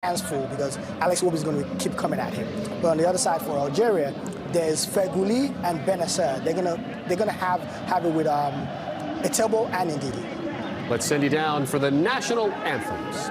hands full because Alex Iwobi is going to keep coming at him. But on the other side for Algeria, there's Feghouli and Benasser. They're gonna have it with Etebo and Ndidi. Let's send you down for the national anthems.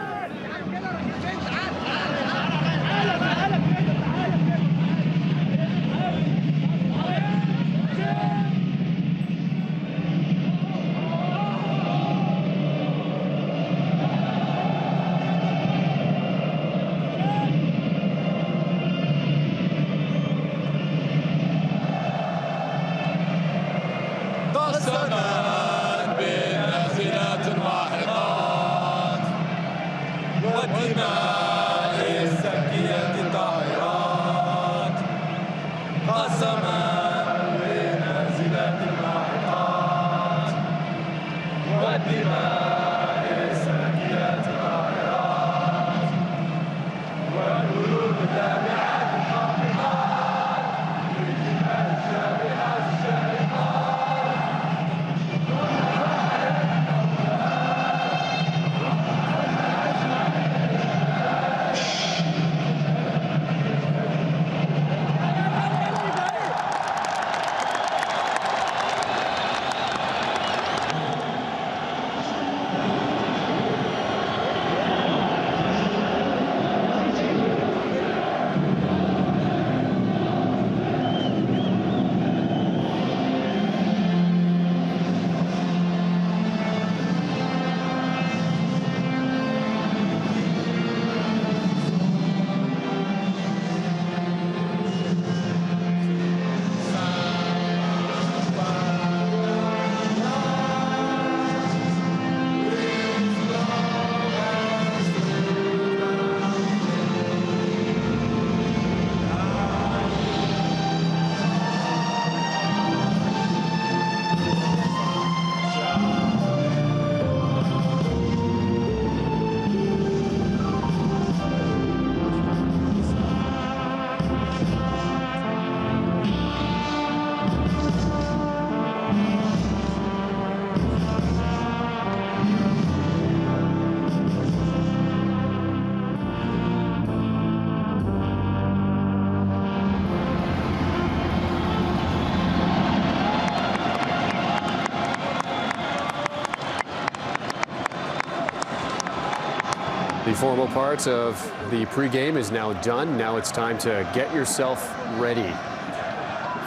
The formal part of the pregame is now done. Now it's time to get yourself ready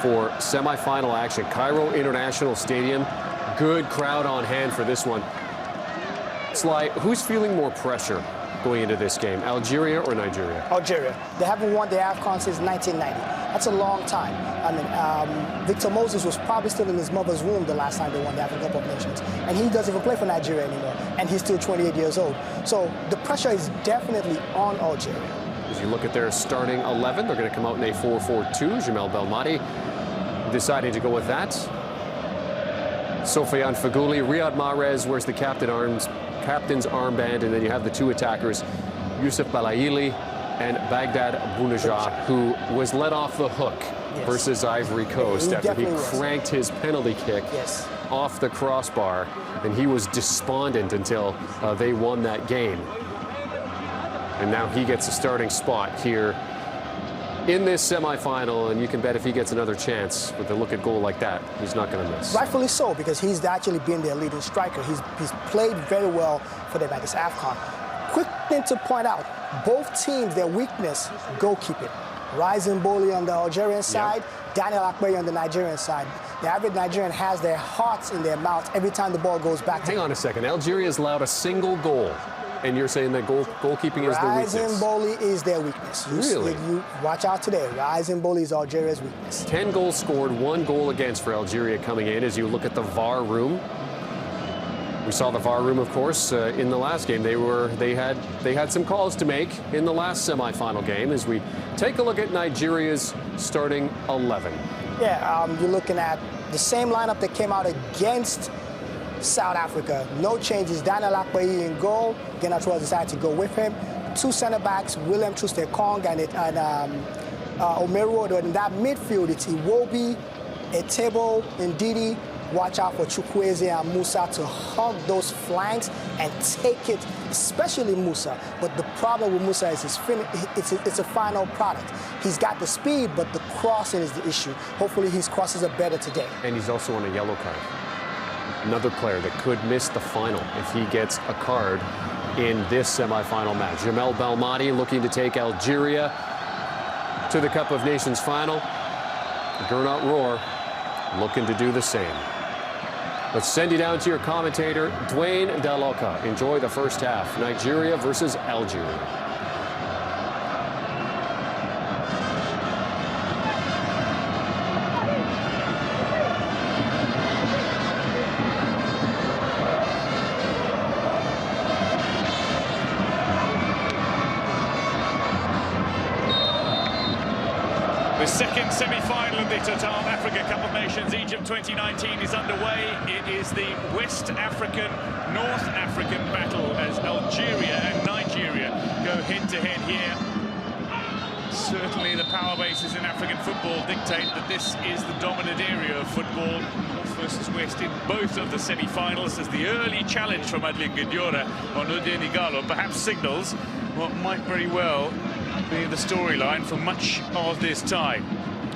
for semifinal action. Cairo International Stadium. Good crowd on hand for this one. Sly, who's feeling more pressure going into this game, Algeria or Nigeria? Algeria. They haven't won the AFCON since 1990. That's a long time. I mean, Victor Moses was probably still in his mother's womb the last time they won the African Cup of Nations. And he doesn't even play for Nigeria anymore. And he's still 28 years old. So the pressure is definitely on Algeria. As you look at their starting 11, they're going to come out in a 4-4-2. Jamel Belmadi deciding to go with that. Sofiane Feghouli, Riyad Mahrez wears the captain's armband, and then you have the two attackers, Youssef Belaili and Baghdad Bounedjah, who was let off the hook versus Ivory Coast after he cranked his penalty kick off the crossbar, and he was despondent until they won that game. And now he gets a starting spot here in this semifinal, and you can bet if he gets another chance with a look-at goal like that, he's not going to miss. Rightfully so, because he's actually been their leading striker. He's played very well for them at this AFCON. Quick thing to point out, both teams, their weakness, goalkeeping. Rising Boli on the Algerian side, Daniel Akpeyi on the Nigerian side. The average Nigerian has their hearts in their mouths every time the ball goes back to Hang on a second. Algeria has allowed a single goal, and you're saying that goalkeeping is their weakness? Rising Boli is their weakness. Really? You watch out today. Rising Boli is Algeria's weakness. 10 goals scored, 1 goal against for Algeria coming in. As you look at the VAR room, we saw the VAR room, of course, in the last game. They had some calls to make in the last semifinal game. As we take a look at Nigeria's starting 11. Yeah, you're looking at the same lineup that came out against South Africa. No changes. Daniel Akpeyi in goal. Genatro decided to go with him. Two center backs, William Troost-Ekong and Omeruo. In that midfield, it's Iwobi, Etebo, Ndidi, watch out for Chukwueze and Musa to hug those flanks and take it, especially Musa. But the problem with Musa is it's a final product. He's got the speed, but the crossing is the issue. Hopefully his crosses are better today. And he's also on a yellow card. Another player that could miss the final if he gets a card in this semi-final match. Jamel Belmadi looking to take Algeria to the Cup of Nations final. Gernot Rohr looking to do the same. Let's send you down to your commentator, Dwayne Daloka. Enjoy the first half. Nigeria versus Algeria. The second semi-final of the Total Africa Cup of Nations Egypt 2019 is underway. It is the West African, North African battle as Algeria and Nigeria go head-to-head here. Certainly the power bases in African football dictate that this is the dominant area of football. North versus West in both of the semi-finals, as the early challenge from Adlin Guediora on Udeni Igalo perhaps signals what might very well be the storyline for much of this time.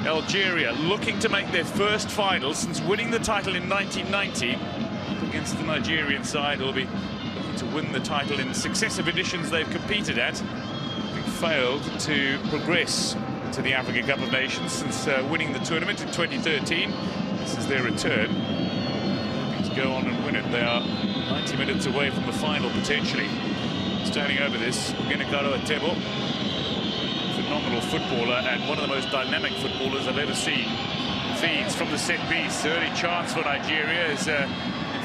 Algeria looking to make their first final since winning the title in 1990 against the Nigerian side, who will be looking to win the title in successive editions they've competed at. They've failed to progress to the Africa Cup of Nations since winning the tournament in 2013. This is their return. Looking to go on and win it. They are 90 minutes away from the final potentially. Standing over this, Ogenekaro Atebo. Phenomenal footballer and one of the most dynamic footballers I've ever seen. Feeds from the set piece. Early chance for Nigeria is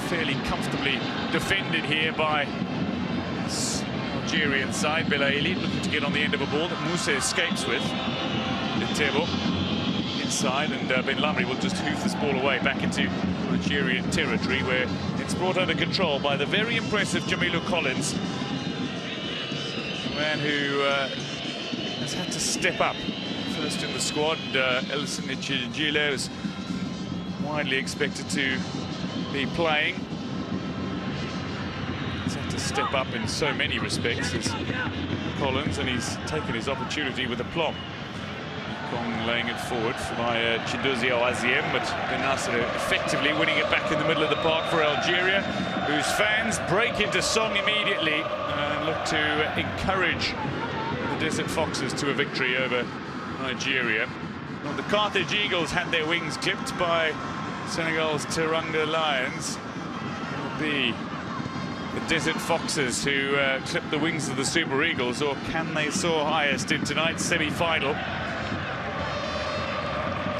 fairly comfortably defended here by this Algerian side. Belaili looking to get on the end of a ball that Musa escapes with. Tebo inside, and Ben Lamri will just hoof this ball away back into Algerian territory, where it's brought under control by the very impressive Jamilu Collins, a man who has had to step up first in the squad. Ellison Ichijile is widely expected to be playing. He's had to step up in so many respects as Collins, and he's taken his opportunity with aplomb. Kong laying it forward by Chidozie Oaziem, but Ben Nasser effectively winning it back in the middle of the park for Algeria, whose fans break into song immediately and look to encourage the Desert Foxes to a victory over Nigeria. Well, the Carthage Eagles had their wings clipped by Senegal's Teranga Lions. It will be the Desert Foxes who clip the wings of the Super Eagles, or can they soar highest in tonight's semi-final?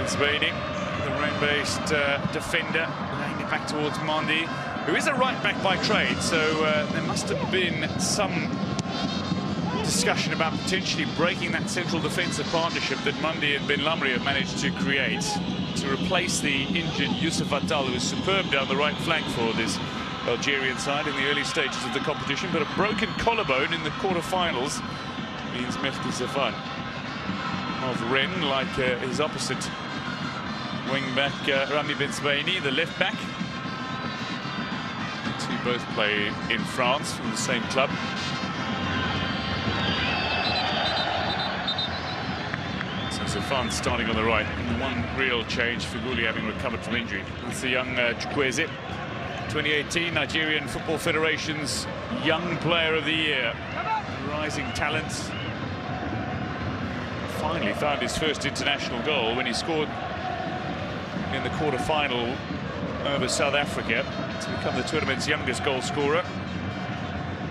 Binsbeni, the rain-based defender, laying it back towards Mondi, who is a right-back by trade, so there must have been some discussion about potentially breaking that central defensive partnership that Mondi and Ben Lamri have managed to create to replace the injured Youssef Attal, who is superb down the right flank for this Algerian side in the early stages of the competition, but a broken collarbone in the quarter-finals means Mehdi Zafan of Rennes, like his opposite wing-back Rami Binsbeni, the left-back. The two both play in France from the same club. So Zafan starting on the right, and one real change, Figuli having recovered from injury. It's the young Chukwueze, 2018 Nigerian Football Federation's Young Player of the Year. Rising talent. Finally found his first international goal when he scored in the quarter-final over South Africa to become the tournament's youngest goal scorer.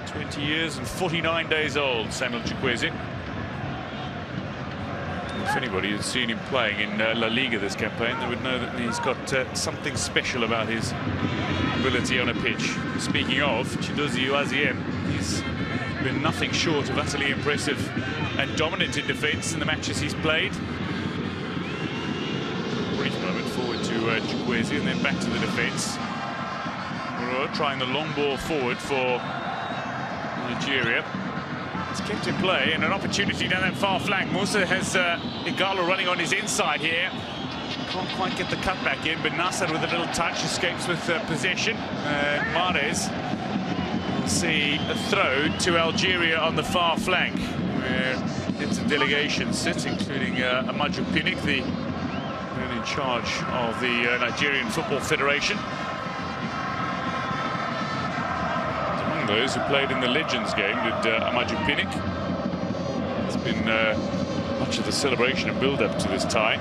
20 years and 49 days old, Samuel Chukwueze. If anybody had seen him playing in La Liga this campaign, they would know that he's got something special about his ability on a pitch. Speaking of, Chidozie Oaziem, he's been nothing short of utterly impressive and dominant in defence in the matches he's played. Brief moment forward to Chukwueze, and then back to the defence. Moro trying the long ball forward for Nigeria. It's kept in play, and an opportunity down that far flank. Musa has Igalo running on his inside here. Can't quite get the cutback in, but Nasser with a little touch escapes with possession. Mahrez will see a throw to Algeria on the far flank, where it's a delegation sits, including Amaju Pinnick, the man in charge of the Nigerian Football Federation. Among those who played in the Legends game did Amaju Pinnick. It's been much of the celebration and build-up to this tie.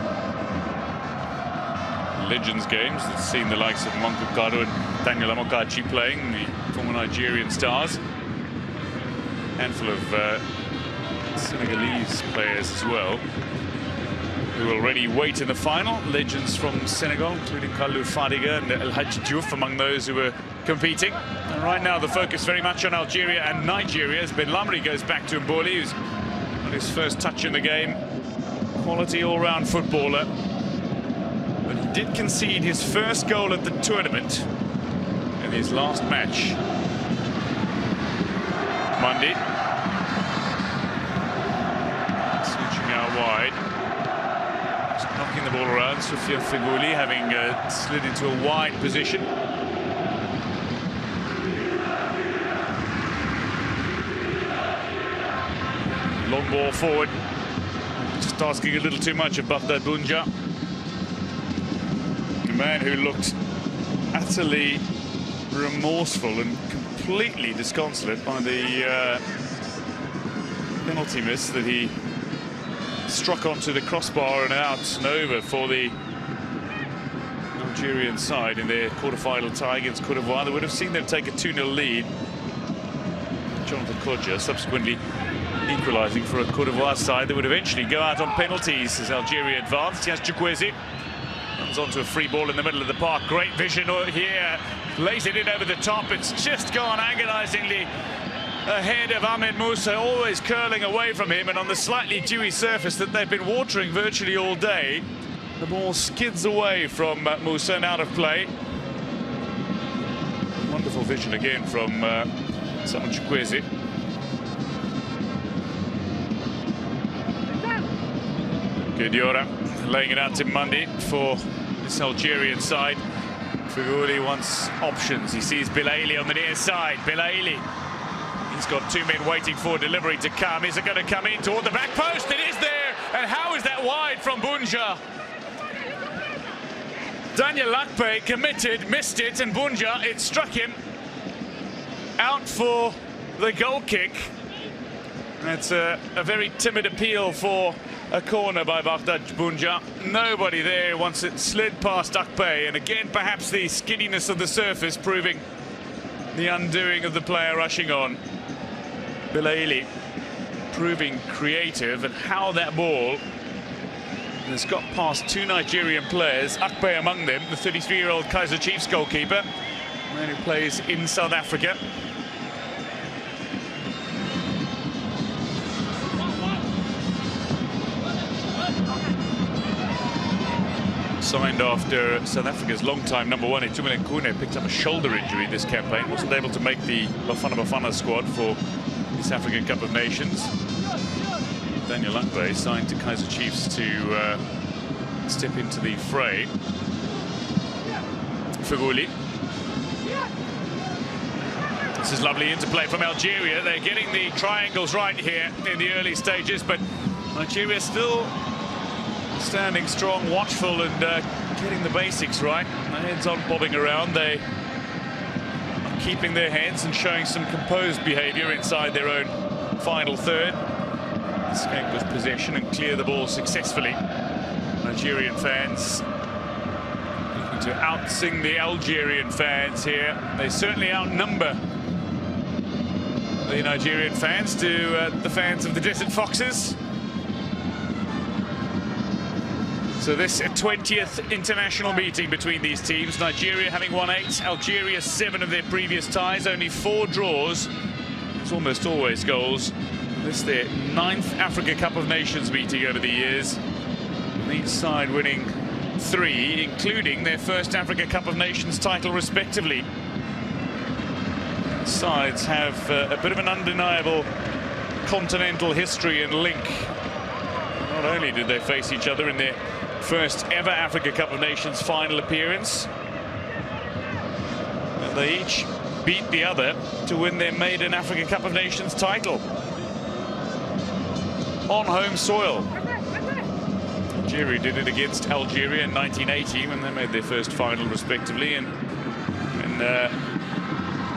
Legends games that's seen the likes of Monku Kado and Daniel Amokachi playing, the former Nigerian stars. A handful of Senegalese players as well, who already wait in the final. Legends from Senegal, including Kalou Fadiga and El Hadji Diouf among those who were competing. And right now the focus very much on Algeria and Nigeria as Ben Lamri goes back to Mboli, who's on his first touch in the game. Quality all-round footballer. But he did concede his first goal at the tournament in his last match. Monday. Switching out wide. Just knocking the ball around. Soufiane Fegouli having slid into a wide position. Long ball forward. Just asking a little too much of Baghdad Bounja. A man who looked utterly remorseful and completely disconsolate by the penalty miss that he struck onto the crossbar and out and over for the Algerian side in their quarter-final tie against Cote d'Ivoire. They would have seen them take a 2-0 lead. Jonathan Kodja subsequently equalising for a Cote d'Ivoire side that would eventually go out on penalties as Algeria advanced. He has Chukwueze. Runs onto a free ball in the middle of the park. Great vision here. Lays it in over the top. It's just gone agonisingly ahead of Ahmed Musa, always curling away from him, and on the slightly dewy surface that they've been watering virtually all day, the ball skids away from Musa and out of play. Wonderful vision again from Simon Chukwueze. Guediora laying it out to Monday for this Algerian side. Fegouli wants options. He sees Bilaili on the near side. Bilaili, he's got two men waiting for delivery to come. Is it going to come in toward the back post? It is there. And how is that wide from Bounja? Daniel Lakpe committed, missed it, and Bounja, it struck him out for the goal kick. That's a very timid appeal for a corner by Baghdad Bounja. Nobody there once it slid past Akpe, and again perhaps the skiddiness of the surface proving the undoing of the player rushing on. Bilaili proving creative, and how that ball has got past two Nigerian players, Akpe among them, the 33-year-old Kaizer Chiefs goalkeeper, man who plays in South Africa. Signed after South Africa's long-time number one, Itumeleng Khune, picked up a shoulder injury this campaign. Wasn't able to make the Bafana Bafana squad for this African Cup of Nations. Daniel Lakpe signed to Kaizer Chiefs to step into the fray. Fegouli. This is lovely interplay from Algeria. They're getting the triangles right here in the early stages, but Nigeria still standing strong, watchful, and getting the basics right. The heads on bobbing around. They are keeping their heads and showing some composed behaviour inside their own final third. Escape with possession and clear the ball successfully. Nigerian fans looking to out-sing the Algerian fans here. They certainly outnumber the Nigerian fans to the fans of the Desert Foxes. So this 20th international meeting between these teams. Nigeria having won 8, Algeria 7 of their previous ties, only 4 draws. It's almost always goals. This is their 9th Africa Cup of Nations meeting over the years. And each side winning 3, including their first Africa Cup of Nations title respectively. Sides have a bit of an undeniable continental history and link. Not only did they face each other in their first ever Africa Cup of Nations final appearance. And they each beat the other to win their maiden Africa Cup of Nations title on home soil. Nigeria did it against Algeria in 1980 when they made their first final respectively, and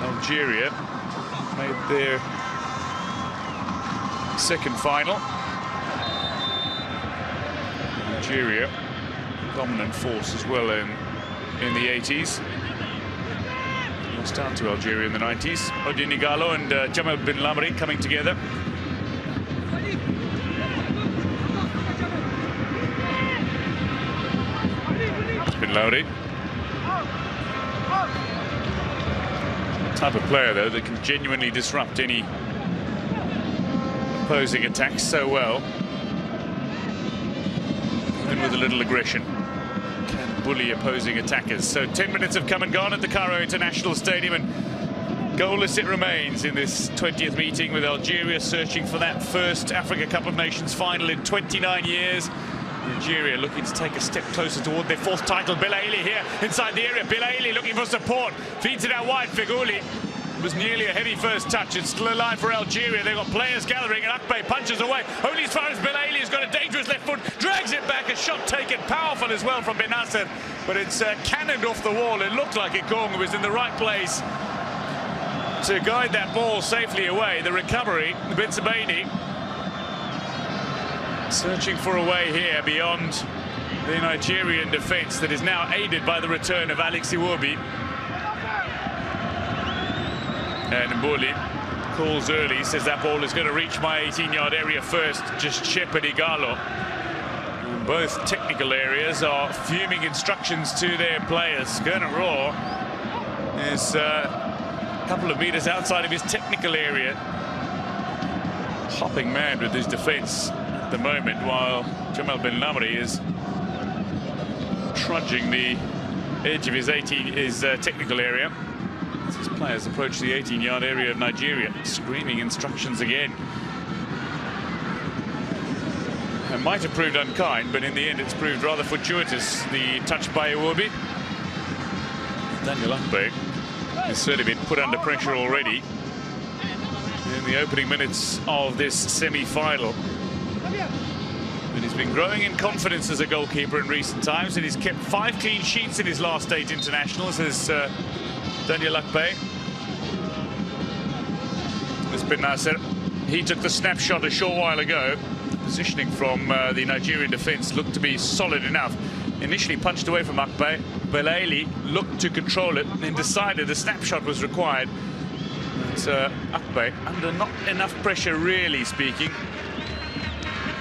Algeria made their second final. Nigeria, dominant force as well in the 80s. Lost out to Algeria in the 90s. Odion Ighalo and Jamal bin Lamri coming together. Bin Lamri. Type of player though that can genuinely disrupt any opposing attacks so well, even with a little aggression. Can bully opposing attackers. So 10 minutes have come and gone at the Cairo International Stadium, and goalless it remains in this 20th meeting, with Algeria searching for that first Africa Cup of Nations final in 29 years. Nigeria looking to take a step closer toward their fourth title. Belaili here inside the area. Belaili looking for support. Feeds it out wide. Fighouli. It was nearly a heavy first touch. It's still a line for Algeria. They've got players gathering, and Akbay punches away. Only as far as Belaili has got a dangerous left foot. Drags it back. A shot taken. Powerful as well from Ben Nasser. But it's cannoned off the wall. It looked like Ikong was in the right place to guide that ball safely away. The recovery, Ben Sebaini searching for a way here beyond the Nigerian defence that is now aided by the return of Alex Iwobi. And Mboli calls early, says that ball is going to reach my 18-yard area first, just shepherd Ighalo. And both technical areas are fuming instructions to their players. Gernot Rohr is a couple of metres outside of his technical area, hopping mad with his defence the moment, while Jamal bin Lamri is trudging the edge of his technical area as his players approach the 18-yard area of Nigeria, screaming instructions again. It might have proved unkind, but in the end it's proved rather fortuitous, the touch by Iwobi. Daniel Akbay has certainly been put under pressure already in the opening minutes of this semi-final. But he's been growing in confidence as a goalkeeper in recent times, and he's kept 5 clean sheets in his last 8 internationals as Daniel Akbay. This Ben Nasser, he took the snapshot a short while ago. The positioning from the Nigerian defence looked to be solid enough. Initially punched away from Akbay. Belaili looked to control it and decided the snapshot was required. But Akbay, under not enough pressure really speaking,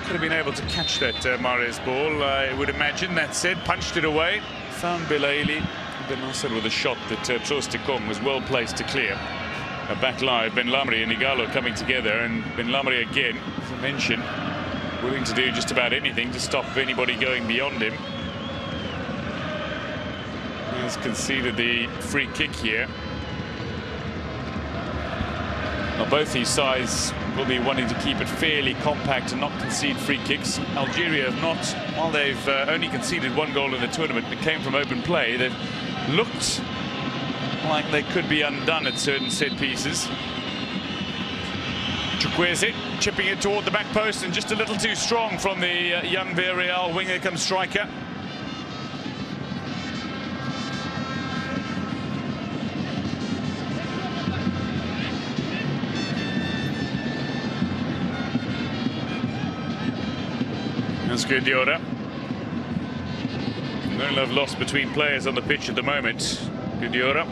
could have been able to catch that Mahrez ball, I would imagine. That said, punched it away, found Belaili. Ben Nasser with a shot that Trostikong was well placed to clear. Back live, Ben Lamri and Ighalo coming together, and Ben Lamri again, as I mentioned, willing to do just about anything to stop anybody going beyond him. He's conceded the free kick here. Now, both these sides will be wanting to keep it fairly compact and not concede free kicks. Algeria have not, while they've only conceded 1 goal in the tournament, it came from open play. They've looked like they could be undone at certain set pieces. Chukwueze chipping it toward the back post, and just a little too strong from the young Villarreal winger comes striker. That's good, Diora. No love lost between players on the pitch at the moment. Good, Diora.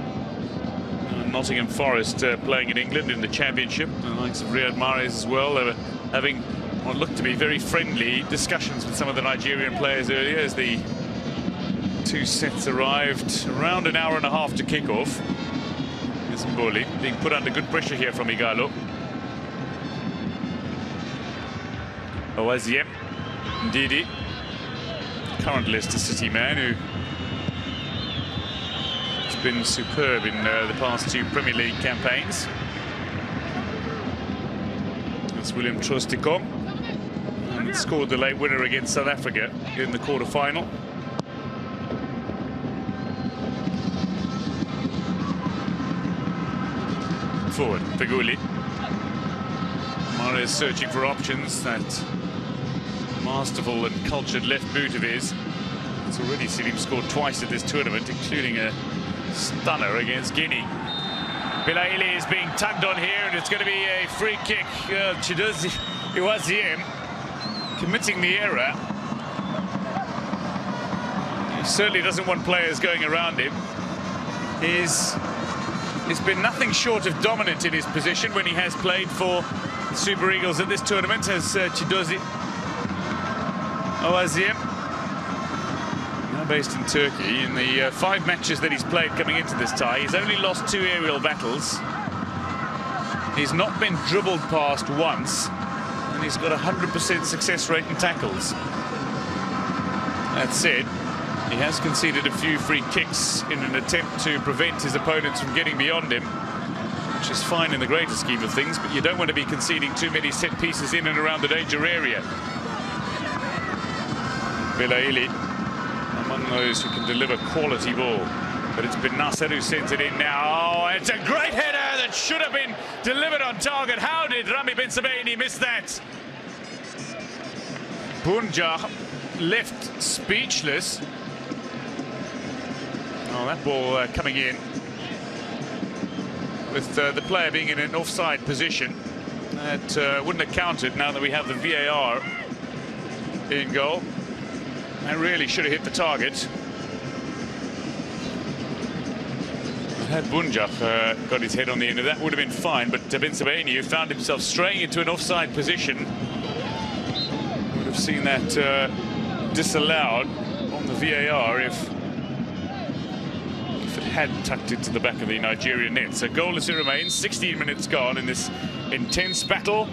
Nottingham Forest playing in England in the Championship. The likes of Riyad Mahrez as well. They were having what looked to be very friendly discussions with some of the Nigerian players earlier as the 2 sets arrived around an hour and a half to kick off. There's Mboli being put under good pressure here from Ighalo. Owaziem. Ndidi, current Leicester City man who has been superb in the past 2 Premier League campaigns. That's William Trostikong. And and scored the late winner against South Africa in the quarter-final. Forward, Feguli. Mahrez searching for options. That masterful and cultured left boot of his. It's already seen him score twice at this tournament, including a stunner against Guinea. Belaïli is being tugged on here, and it's going to be a free kick. Chidozie Iwaziem committing the error. He certainly doesn't want players going around him. He's been nothing short of dominant in his position when he has played for the Super Eagles at this tournament, as Chidozie Iwaziem, now based in Turkey. In the 5 matches that he's played coming into this tie, he's only lost 2 aerial battles. He's not been dribbled past once, and he's got a 100% success rate in tackles. That said, he has conceded a few free kicks in an attempt to prevent his opponents from getting beyond him, which is fine in the greater scheme of things, but you don't want to be conceding too many set pieces in and around the danger area. Belaïli, among those who can deliver quality ball, but it's been Nasser who sends it in now. Oh, it's a great header that should have been delivered on target. How did Rami Ben Sebaini miss that? Bunja left speechless. Oh, that ball coming in with the player being in an offside position. That wouldn't have counted now that we have the VAR in goal. That really should have hit the target. Had Bunjak got his head on the end of that, would have been fine, but Ben Sebaini, who found himself straying into an offside position, would have seen that disallowed on the VAR if it had tucked into the back of the Nigerian net. So goalless it remains, 16 minutes gone in this intense battle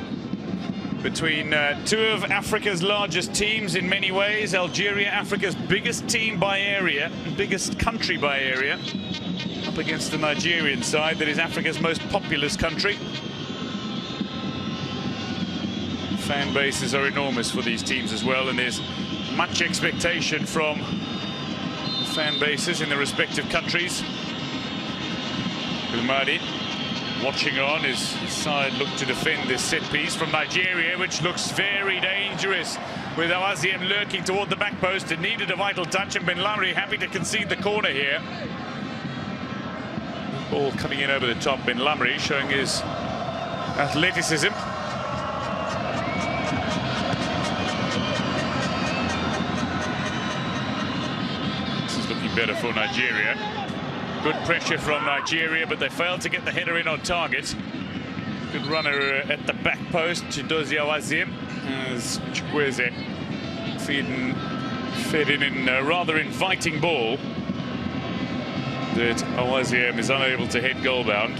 between 2 of Africa's largest teams in many ways. Algeria, Africa's biggest team by area, biggest country by area, up against the Nigerian side that is Africa's most populous country. Fan bases are enormous for these teams as well, and there's much expectation from fan bases in the respective countries. Bilmadi watching on, his side look to defend this set piece from Nigeria, which looks very dangerous, with Iwaziem lurking toward the back post. It needed a vital touch, and Ben Lamri happy to concede the corner here. Ball coming in over the top. Ben Lamri showing his athleticism. Better for Nigeria. Good pressure from Nigeria, but they failed to get the header in on target. Good runner at the back post, Chidozie Iwaziem, as Chukwueze fed in a rather inviting ball that Iwaziem is unable to head goal-bound.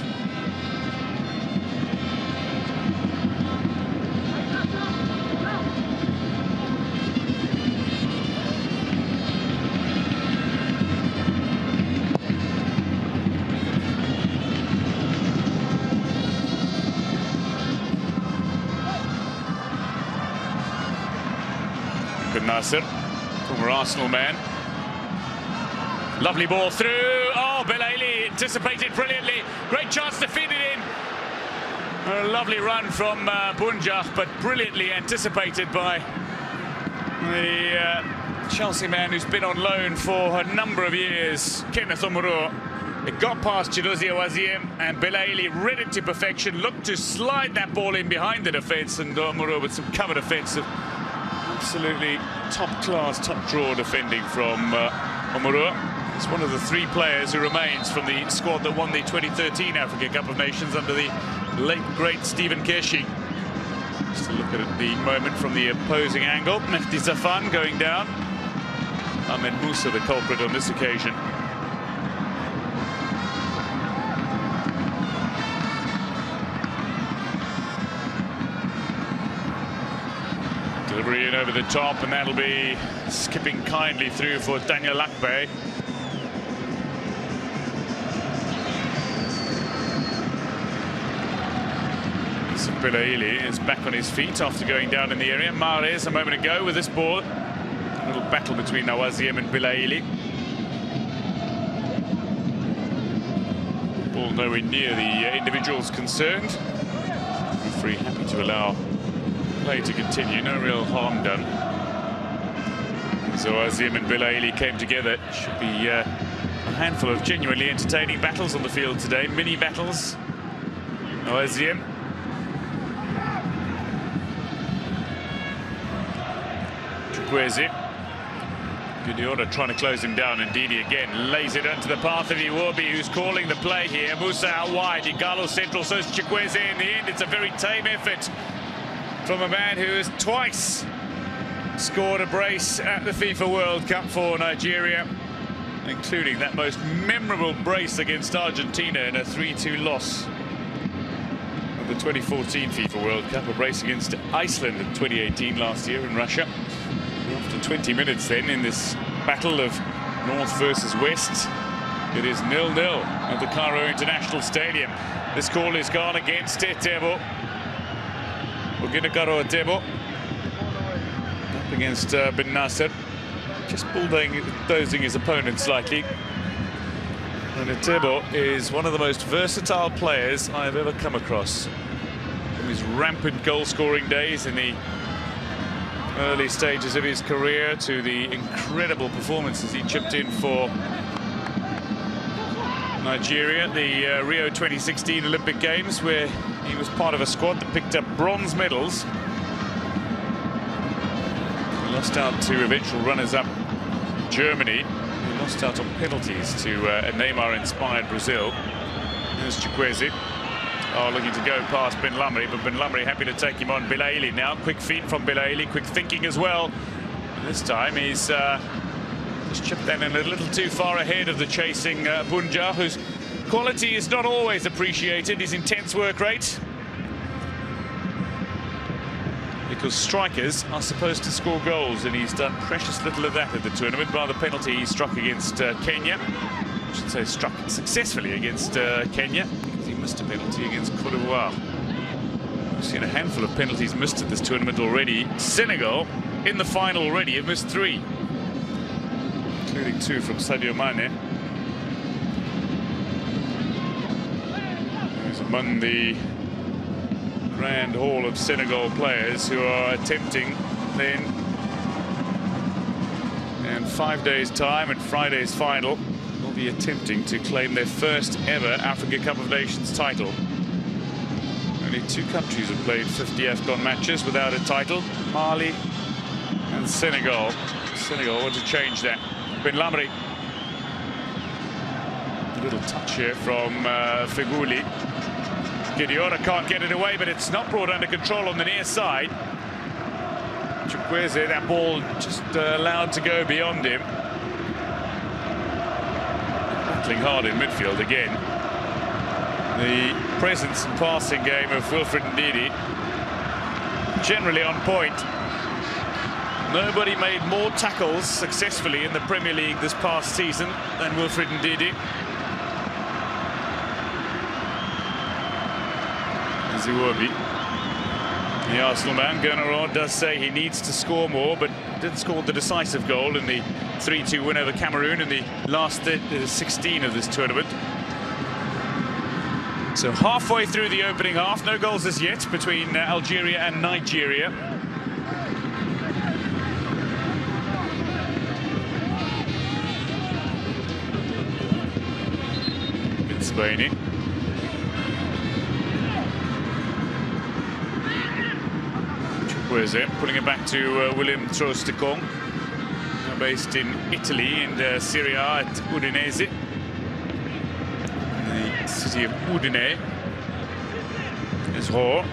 Nasser, former Arsenal man. Lovely ball through. Oh, Belaïli anticipated brilliantly. Great chance to feed it in. A lovely run from Bunjak, but brilliantly anticipated by the Chelsea man who's been on loan for a number of years, Kenneth Omuro. It got past Chidozie Iwaziem, and Belaïli read it to perfection, looked to slide that ball in behind the defence, and Omuro with some cover defence of absolutely top-class, top-draw defending from Omuro. He's one of the 3 players who remains from the squad that won the 2013 Africa Cup of Nations under the late, great Stephen Keshi. Just a look at the moment from the opposing angle. Mehdi Zafan going down. Ahmed Musa the culprit on this occasion. Delivery in over the top, and that'll be skipping kindly through for Daniel Akpe. Yusuf Belaili is back on his feet after going down in the area. Mahrez a moment ago with this ball. A little battle between Nawaziem and Belaili. Ball nowhere near the individuals concerned. Referee happy to allow play to continue, no real harm done. So Nawaziem and Belaili came together. Should be a handful of genuinely entertaining battles on the field today, mini battles. Nawaziem. Chukwueze. Gideora trying to close him down, and Didi again lays it onto the path of Iwobi, who's calling the play here. Musa out wide, Igalo central, so is Chukwueze in the end. It's a very tame effort from a man who has twice scored a brace at the FIFA World Cup for Nigeria, including that most memorable brace against Argentina in a 3-2 loss of the 2014 FIFA World Cup, a brace against Iceland in 2018 last year in Russia. After 20 minutes then in this battle of North versus West, it is 0-0 at the Cairo International Stadium. This call is gone against Etebo. Oginekaro Etebo up against Ben Nasser, just bulldozing his opponent slightly. And Etebo is one of the most versatile players I've ever come across. From his rampant goal-scoring days in the early stages of his career to the incredible performances he chipped in for Nigeria, the Rio 2016 Olympic Games, where he was part of a squad that picked up bronze medals. He lost out to eventual runners-up Germany. He lost out on penalties to a Neymar-inspired Brazil. There's Chukwueze. Oh, looking to go past Ben Lamri, but Ben Lamri happy to take him on. Belaili now, quick feet from Belaili, quick thinking as well. And this time he's just chipped that in a little too far ahead of the chasing Bunja, whose quality is not always appreciated, his intense work rate. Because strikers are supposed to score goals, and he's done precious little of that at the tournament, by the penalty he struck against Kenya. I should say struck successfully against Kenya. He missed a penalty against Cote d'Ivoire. We've seen a handful of penalties missed at this tournament already. Senegal, in the final already, have missed 3, including 2 from Sadio Mane. He's among the grand hall of Senegal players who are attempting then, in 5 days' time and Friday's final, will be attempting to claim their first ever Africa Cup of Nations title. Only 2 countries have played 50 AFCON matches without a title, Mali and Senegal. Senegal want to change that. Ben Lamri. A little touch here from Feghouli. Gideora can't get it away, but it's not brought under control on the near side. Chukwueze, that ball just allowed to go beyond him. Battling hard in midfield again. The presence and passing game of Wilfred Ndidi generally on point. Nobody made more tackles successfully in the Premier League this past season than Wilfred Ndidi. Iwobi, the Arsenal man, Gernot does say he needs to score more, but did score the decisive goal in the 3-2 win over Cameroon in the last 16 of this tournament. So halfway through the opening half, no goals as yet between Algeria and Nigeria. Spain. Putting it back to William Troost-Ekong, based in Italy in Serie A at Udinese, the city of Udine. Is Ho.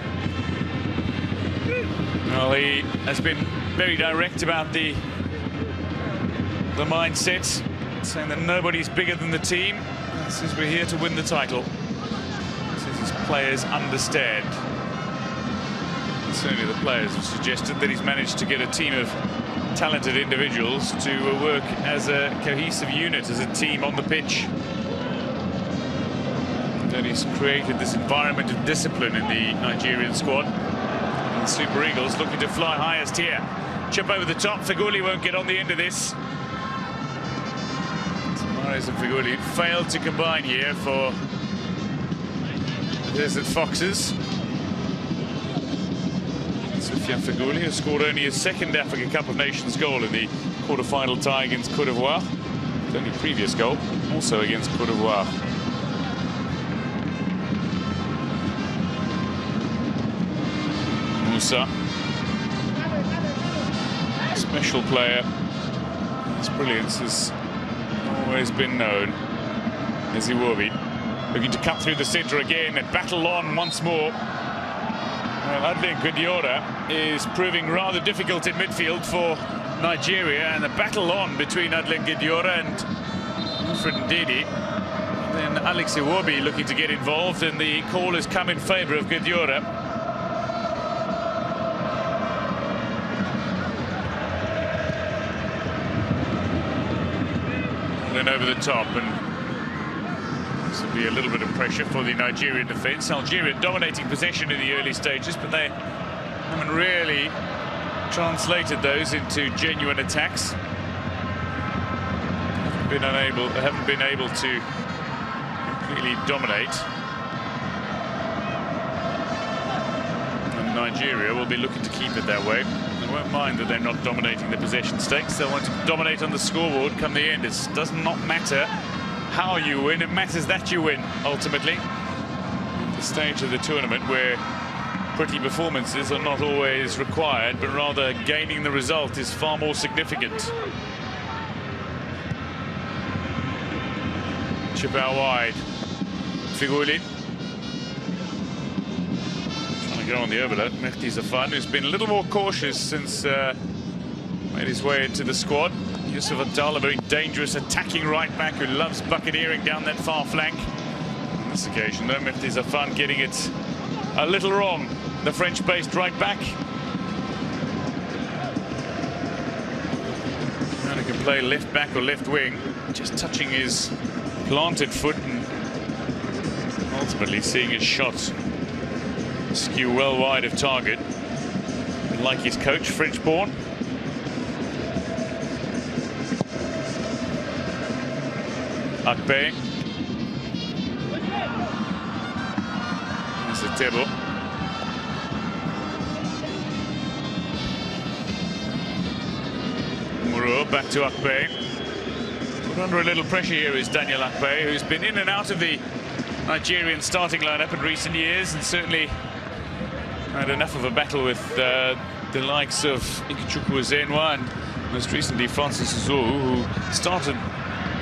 Well, he has been very direct about the mindset, saying that nobody's bigger than the team. Since we're here to win the title, since his players understand. Certainly the players have suggested that he's managed to get a team of talented individuals to work as a cohesive unit, as a team on the pitch. And he's created this environment of discipline in the Nigerian squad. And the Super Eagles looking to fly highest here. Chip over the top. Feghouli won't get on the end of this. Mahrez and Feghouli failed to combine here for the Desert Foxes. Soufiane Feghouli has scored only his second Africa Cup of Nations goal in the quarter-final tie against Côte d'Ivoire. His only previous goal, also against Côte d'Ivoire. Musa, a special player. His brilliance has always been known as Iwobi. Looking to cut through the centre again and battle on once more. Well, Adlin Guediora is proving rather difficult in midfield for Nigeria, and the battle on between Adlin Guediora and Alfred Ndidi. Then Alex Iwobi looking to get involved, and the call has come in favour of Guediora. Then over the top, and this will be a little bit of pressure for the Nigerian defence. Algeria dominating possession in the early stages, but they haven't really translated those into genuine attacks. Haven't been able to completely dominate. And Nigeria will be looking to keep it that way. They won't mind that they're not dominating the possession stakes. They'll want to dominate on the scoreboard come the end. It does not matter how you win, it matters that you win, ultimately. At the stage of the tournament where pretty performances are not always required, but rather gaining the result is far more significant. Chip out wide. Feghouli. Trying to go on the overlap. Mehdi Zafan, who's been a little more cautious since made his way into the squad. Yusuf Attal, a very dangerous attacking right back who loves buccaneering down that far flank. On this occasion, though, Mehdi Zafan getting it a little wrong. The French-based right back. And he can play left back or left wing, just touching his planted foot and ultimately seeing his shot skew well wide of target. And like his coach, French-born. Akpe. There's a table. Muro back to Akpe. Put under a little pressure here is Daniel Akpe, who's been in and out of the Nigerian starting lineup in recent years, and certainly had enough of a battle with the likes of Ikechukwu Ezenwa and most recently Francis Uzohu, who started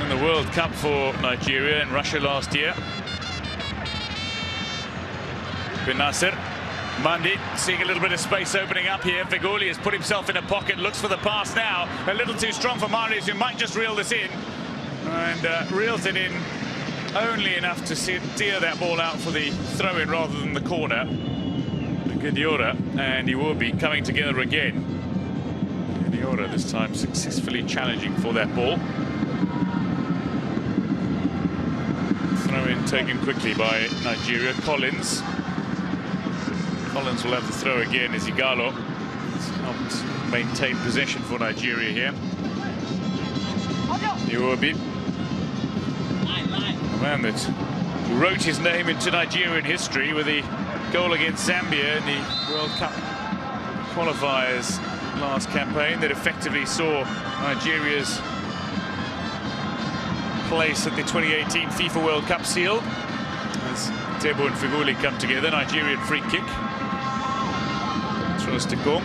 in the World Cup for Nigeria and Russia last year. Ben Nasser, Mandi seeing a little bit of space opening up here. Feghouli has put himself in a pocket, looks for the pass now. A little too strong for Mahrez, who might just reel this in. And reels it in only enough to steer that ball out for the throw-in rather than the corner. Guediora and Iwobi coming together again. Guediora this time successfully challenging for that ball. Throw-in taken quickly by Nigeria. Collins will have the throw again as Igalo has helped maintain possession for Nigeria here. Iwobi, a man that wrote his name into Nigerian history with the goal against Zambia in the World Cup qualifiers last campaign that effectively saw Nigeria's place at the 2018 FIFA World Cup seal. As Tebo and Feghouli come together, Nigerian free kick. Throws to goal.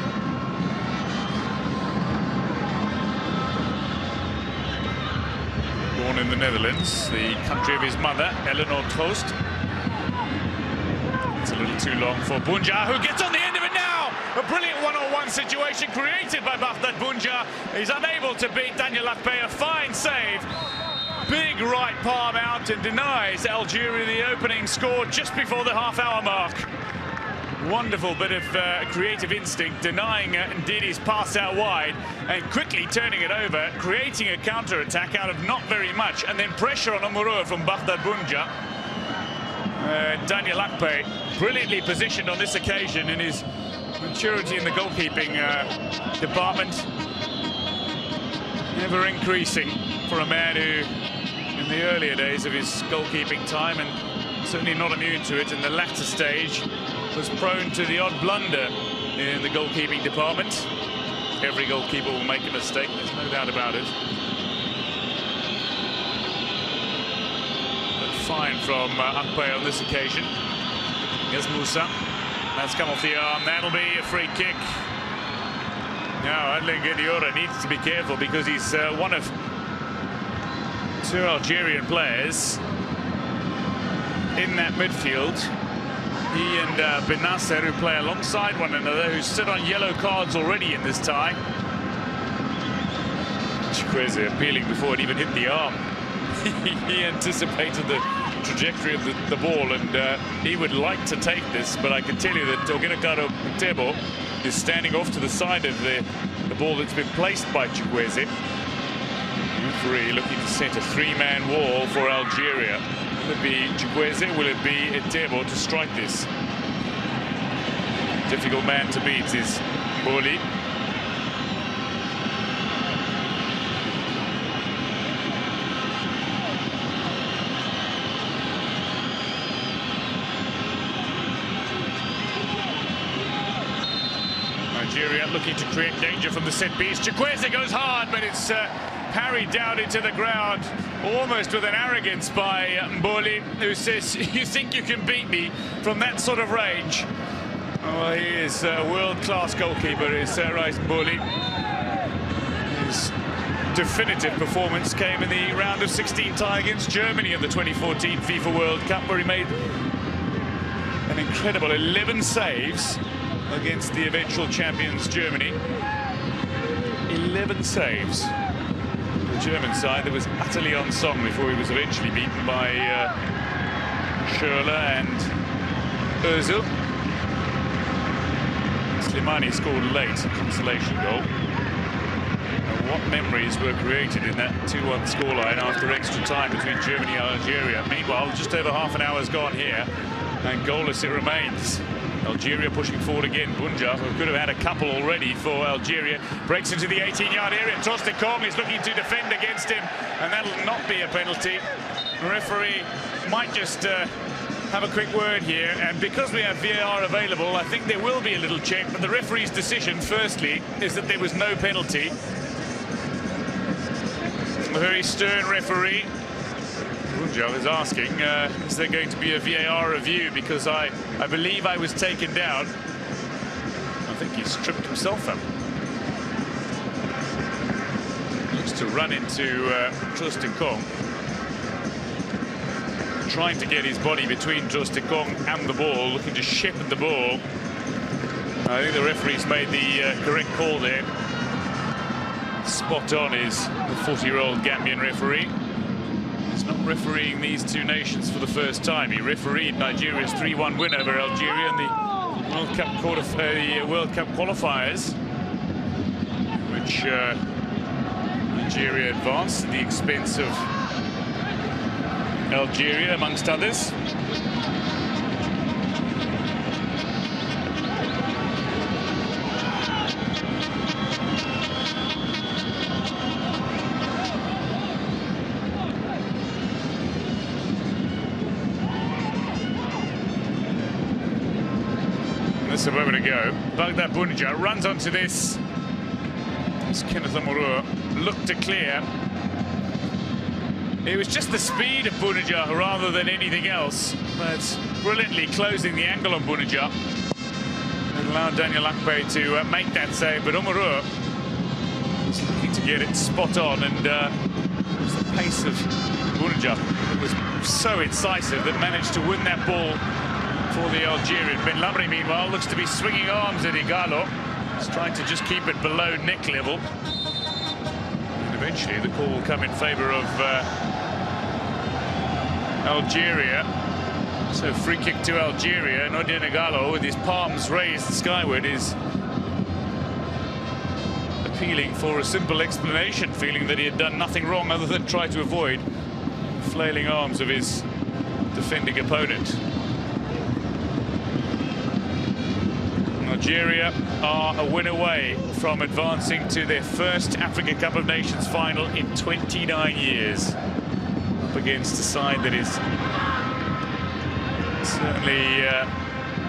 Born in the Netherlands, the country of his mother, Eleanor Troost. It's a little too long for Bunja, who gets on the end of it now. A brilliant one-on-one situation created by Baghdad Bunja. He's unable to beat Daniel Akpe. A fine save. Big right palm out and denies Algeria the opening score just before the half-hour mark. Wonderful bit of creative instinct, denying Ndidi's pass out wide and quickly turning it over, creating a counter-attack out of not very much, and then pressure on Amuro from Baghdad Bunja. Daniel Akpe, brilliantly positioned on this occasion in his maturity in the goalkeeping department. Ever increasing for a man who, in the earlier days of his goalkeeping time, and certainly not immune to it in the latter stage, was prone to the odd blunder in the goalkeeping department. Every goalkeeper will make a mistake, there's no doubt about it. But fine from Akpe on this occasion. Here's Musa. That's come off the arm. That'll be a free kick. Now, Adlin Guediora needs to be careful because he's one of two Algerian players in that midfield. He and Benasser, who play alongside one another, who sit on yellow cards already in this tie. Chukwueze appealing before it even hit the arm. He anticipated the trajectory of the ball, and he would like to take this, but I can tell you that Ogenekaro Tebo is standing off to the side of the ball that's been placed by Chukwueze. Referee looking to set a three-man wall for Algeria. Will it be Chukwueze? Will it be Tebo to strike this? Difficult man to beat is Boli. Nigeria looking to create danger from the set piece. Chukwueze goes hard, but it's parried down into the ground, almost with an arrogance by Mboli, who says, "You think you can beat me from that sort of range?" Oh, he is a world-class goalkeeper, is Rice Mboli. His definitive performance came in the round of 16 tie against Germany at the 2014 FIFA World Cup, where he made an incredible 11 saves against the eventual champions Germany. 11 saves. The German side that was utterly unsung before he was eventually beaten by Schürrle and Özil. Slimani scored late, a consolation goal. And what memories were created in that 2-1 scoreline after extra time between Germany and Algeria. Meanwhile, just over half an hour's gone here, and goalless it remains. Algeria pushing forward again. Bunja, who could have had a couple already for Algeria, breaks into the 18-yard area. Trostekong is looking to defend against him, and that'll not be a penalty. The referee might just have a quick word here, and because we have VAR available, I think there will be a little check, but the referee's decision, firstly, is that there was no penalty. A very stern referee. Bunja is asking, is there going to be a VAR review, because I believe I was taken down. I think he's stripped himself up. Looks to run into Trostekong, trying to get his body between Trostekong and the ball, looking to shepherd the ball. I think the referee's made the correct call there. Spot on is the 40-year-old Gambian referee. He's not refereeing these two nations for the first time. He refereed Nigeria's 3-1 win over Algeria in the World Cup qualifiers, which Nigeria advanced at the expense of Algeria, amongst others. A moment ago, Baghdad Bunja runs onto this. It's Kenneth Amuru, looked to clear. It was just the speed of Bunja rather than anything else, but brilliantly closing the angle on Bunja. It allowed Daniel Akpe to make that save, but Amuru was looking to get it spot on, and it was the pace of Bunja that was so incisive that managed to win that ball for the Algerian. Ben Lamri, meanwhile, looks to be swinging arms at Igalo. He's trying to just keep it below neck level. And eventually the call will come in favour of Algeria. So free kick to Algeria. Nodien Igalo, with his palms raised skyward, is appealing for a simple explanation, feeling that he had done nothing wrong other than try to avoid flailing arms of his defending opponent. Algeria are a win away from advancing to their first Africa Cup of Nations final in 29 years. Up against a side that is certainly,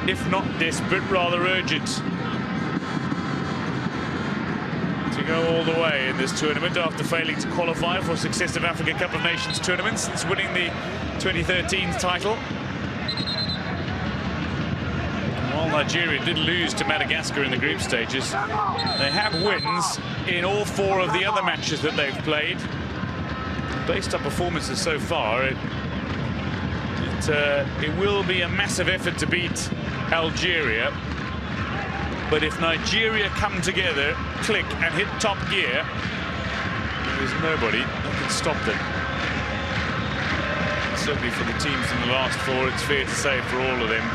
if not desperate, rather urgent to go all the way in this tournament after failing to qualify for successive Africa Cup of Nations tournaments since winning the 2013 title. While Nigeria did lose to Madagascar in the group stages, they have wins in all 4 of the other matches that they've played. Based on performances so far, it will be a massive effort to beat Algeria. But if Nigeria come together, click and hit top gear, there's nobody that can stop them. Certainly for the teams in the last 4, it's fair to say for all of them,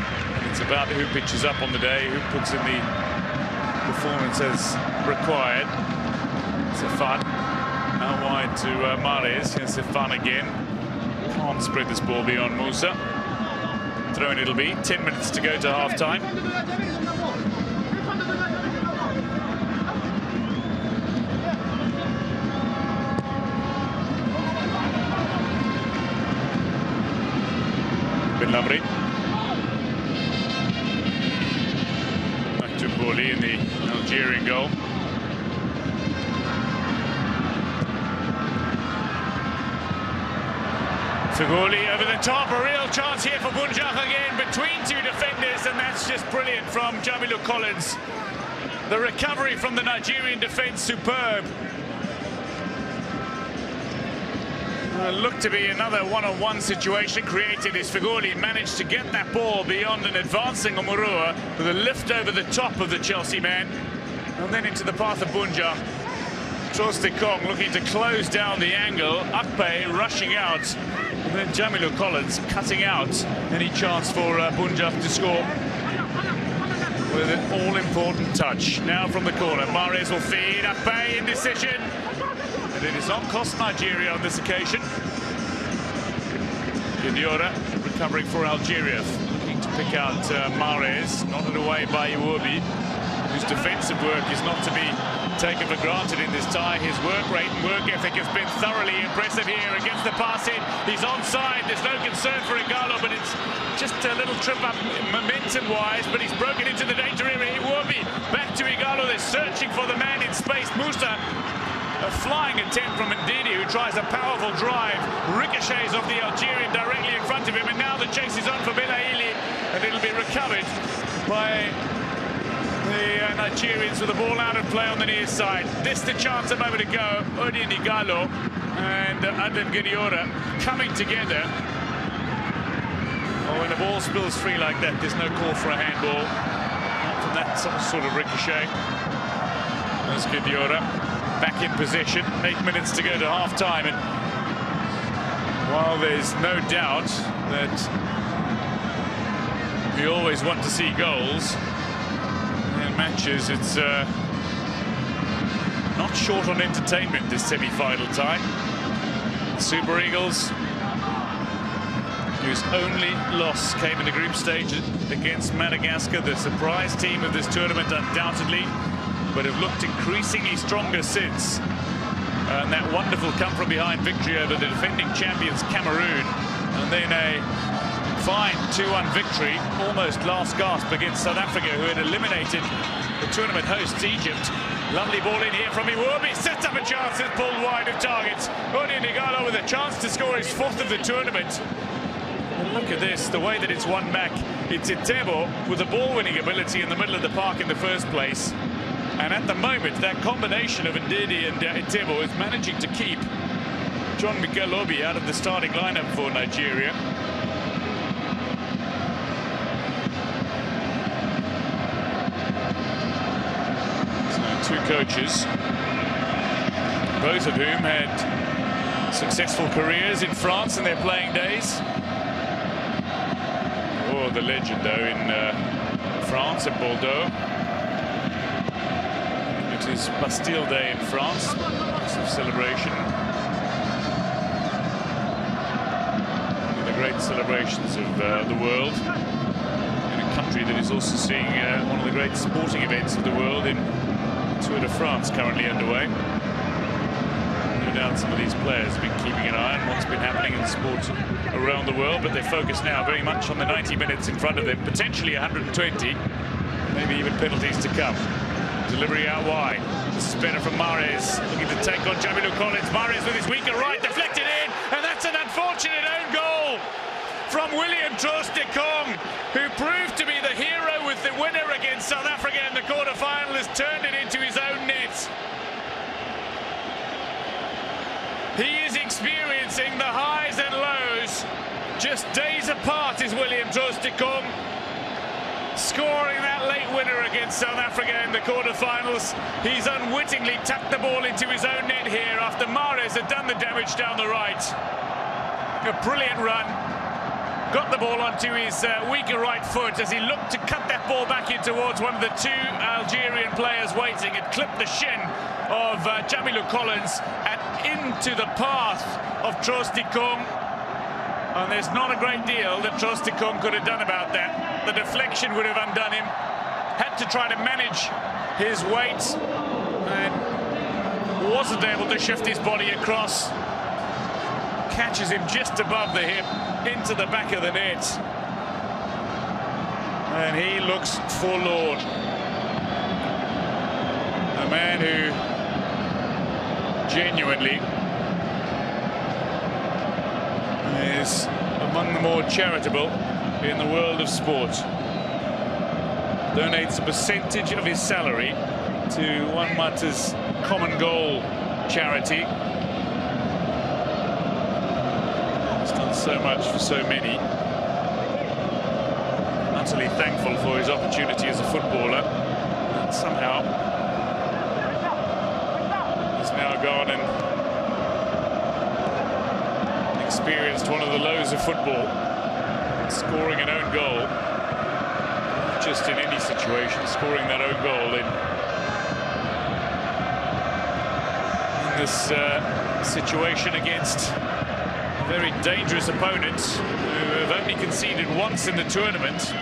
it's about who pitches up on the day, who puts in the performance as required. Sefan out wide to Mahrez. Here's Sefan again. Can't spread this ball beyond Musa. Throw in it'll be. 10 minutes to go to half-time. Ben Lamri. Back to Boli in the Algerian goal. Figoli over the top, a real chance here for Bunjak again, between 2 defenders, and that's just brilliant from Jamilu Collins. The recovery from the Nigerian defence, superb. Looked to be another one-on-one situation created as Figoli managed to get that ball beyond an advancing Omurua with a lift over the top of the Chelsea man, and then into the path of Bunjak. Trostekong looking to close down the angle, Akpe rushing out, and then Jamilu Collins cutting out any chance for Bunjak to score with an all-important touch. Now from the corner, Mahrez will feed, Akpe indecision, and it is not cost Nigeria on this occasion. Gidiora recovering for Algeria, looking to pick out Mahrez, nodded away by Iwobi, whose defensive work is not to be taken for granted in this tie. His work rate and work ethic has been thoroughly impressive here against the pass in. He's onside, there's no concern for Igalo, but it's just a little trip up momentum-wise, but he's broken into the danger area. Iwobi back to Igalo, they're searching for the man in space. Musa, a flying attempt from Ndidi, who tries a powerful drive, ricochets off the Algerian directly in front of him, and now the chase is on for Belaili, and it'll be recovered by the Nigerians with the ball out of play on the near side. This the chance a moment ago. Odin Igalo and Adem Gidiora coming together. Oh, when the ball spills free like that, there's no call for a handball. Not from that sort of ricochet. There's Gidiora back in position. 8 minutes to go to half-time, and while there's no doubt that we always want to see goals in matches, it's not short on entertainment, this semi-final tie. Super Eagles, whose only loss came in the group stage against Madagascar, the surprise team of this tournament undoubtedly, but have looked increasingly stronger since. And that wonderful come-from-behind victory over the defending champions Cameroon, and then a fine 2-1 victory, almost last gasp, against South Africa, who had eliminated the tournament hosts Egypt. Lovely ball in here from Iwobi, sets up a chance, is pulled wide of targets. Odin Igalo with a chance to score his 4th of the tournament. And look at this, the way that it's won back. It's Itebo with the ball-winning ability in the middle of the park in the first place. And at the moment, that combination of Ndidi and Itebo is managing to keep John Mikel Obi out of the starting lineup for Nigeria. Two coaches, both of whom had successful careers in France in their playing days. Oh, the legend, though, in France, at Bordeaux. It is Bastille Day in France, massive celebration. One of the great celebrations of the world. In a country that is also seeing one of the great sporting events of the world in Tour de France currently underway. No doubt some of these players have been keeping an eye on what's been happening in sport around the world, but they focus now very much on the 90 minutes in front of them, potentially 120, maybe even penalties to come. Delivery out wide. This is better from Mahrez, looking to take on Jamilou Collins. Mahrez with his weaker right, deflected in, and that's an unfortunate own goal from William Troost-Ekong, who proved to be the hero with the winner against South Africa in the quarter-final, has turned it into his own net. He is experiencing the highs and lows. Just days apart is William Troost-Ekong, scoring that late winner against South Africa in the quarter-finals. He's unwittingly tucked the ball into his own net here after Mahrez had done the damage down the right. A brilliant run. Got the ball onto his weaker right foot as he looked to cut that ball back in towards one of the two Algerian players waiting. It clipped the shin of Jamilou Collins and into the path of Troost-Ekong. And there's not a great deal that Troost-Ekong could have done about that. The deflection would have undone him. Had to try to manage his weight and wasn't able to shift his body across. Catches him just above the hip into the back of the net. And he looks forlorn. A man who genuinely is among the more charitable in the world of sport. Donates a percentage of his salary to One Mata's Common Goal charity. He's done so much for so many. Utterly thankful for his opportunity as a footballer. And somehow he's now gone and experienced one of the lows of football, scoring an own goal. Not just in any situation, scoring that own goal in this situation against a very dangerous opponent who have only conceded once in the tournament.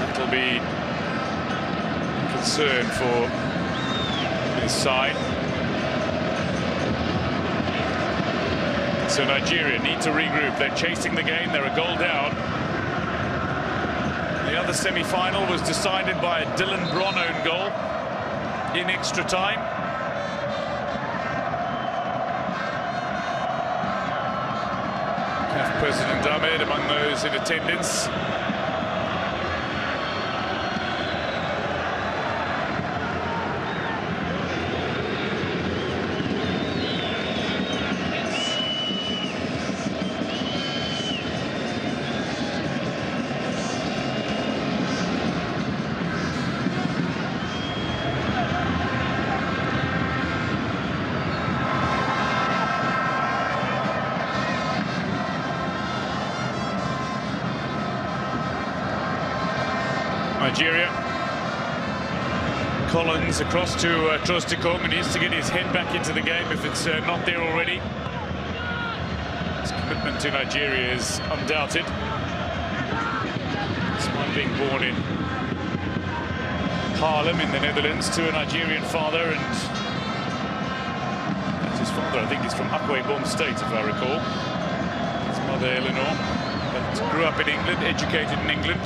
That'll be a concern for his side. So Nigeria need to regroup. They're chasing the game. They're a goal down. The other semi-final was decided by a Dylan Bron own goal in extra time. CAF President Ahmed among those in attendance. Nigeria. Collins across to Troost-Ekong, and needs to get his head back into the game if it's not there already. His commitment to Nigeria is undoubted. Despite being born in Haarlem in the Netherlands to a Nigerian father, and his father, I think, is from Akwa Ibom State, if I recall. His mother, Eleanor, but grew up in England, educated in England.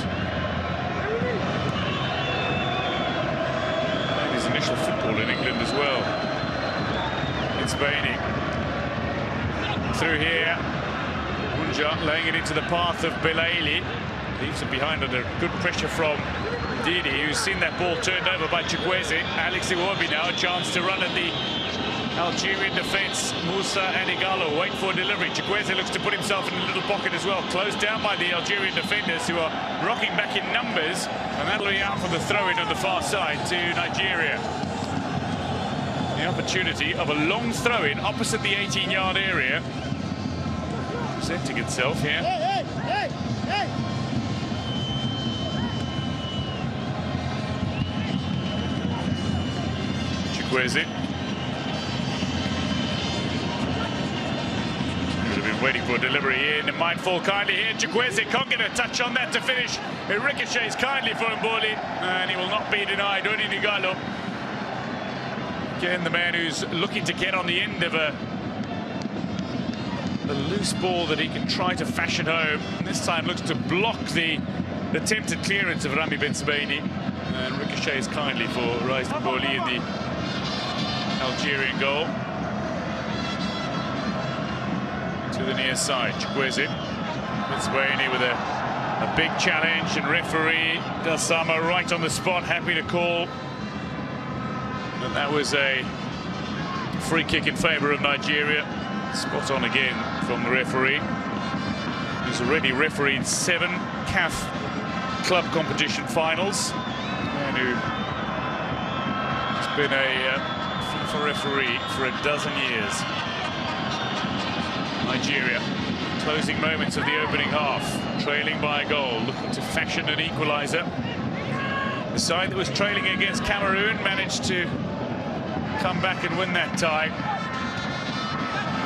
Initial football in England as well. It's Baini. Through here. Unja laying it into the path of Belaili. Leaves it behind under good pressure from Didi, who's seen that ball turned over by Chukwueze. Alex Iwobi now a chance to run at the Algerian defence. Musa and Igalo wait for delivery. Chukwueze looks to put himself in a little pocket as well. Closed down by the Algerian defenders, who are rocking back in numbers. And that'll be out for the throw-in on the far side to Nigeria. The opportunity of a long throw-in opposite the 18-yard area. Presenting itself here. Chukwueze. Would have been waiting for delivery in. It might fall kindly here. Chukwueze can't get a touch on that to finish. It ricochets kindly for Mboli, and he will not be denied. Oni Nigalo. Again, the man who's looking to get on the end of a loose ball that he can try to fashion home. And this time looks to block the attempted clearance of Rami Ben Sebaini. And ricochets kindly for Rais Mboli in the Algerian goal. To the near side, Chukwueze. Ben Sebaini with a big challenge, and referee Gassama right on the spot, happy to call. And that was a free kick in favour of Nigeria. Spot on again from the referee, who's already refereed 7 CAF club competition finals, and who has been a FIFA referee for a dozen years. Nigeria, closing moments of the opening half, trailing by a goal, looking to fashion an equaliser. The side that was trailing against Cameroon managed to come back and win that tie.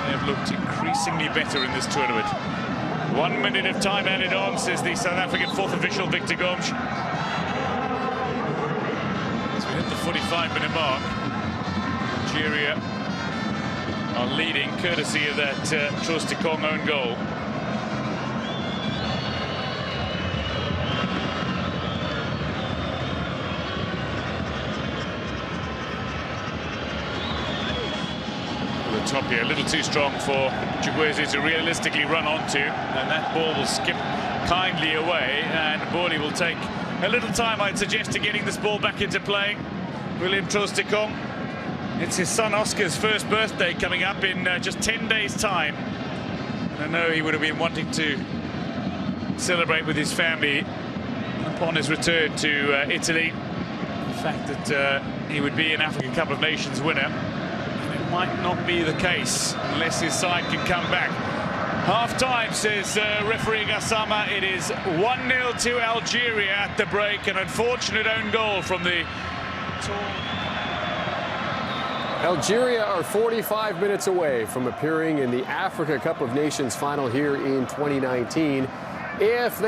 They've looked increasingly better in this tournament. 1 minute of time added on, says the South African fourth official, Victor Gomes. As we hit the 45-minute mark, Nigeria are leading courtesy of that Trostikong own goal. Top here, a little too strong for Chukwueze to realistically run onto, and that ball will skip kindly away, and Mboli will take a little time, I'd suggest, to getting this ball back into play. William Trostikong, it's his son Oscar's first birthday coming up in just 10 days' time. And I know he would have been wanting to celebrate with his family upon his return to Italy. The fact that he would be an African Cup of Nations winner might not be the case unless his side can come back. Half-time, says referee Gassama. It is 1-0 to Algeria at the break. An unfortunate own goal from the Algeria are 45 minutes away from appearing in the Africa Cup of Nations final here in 2019. If they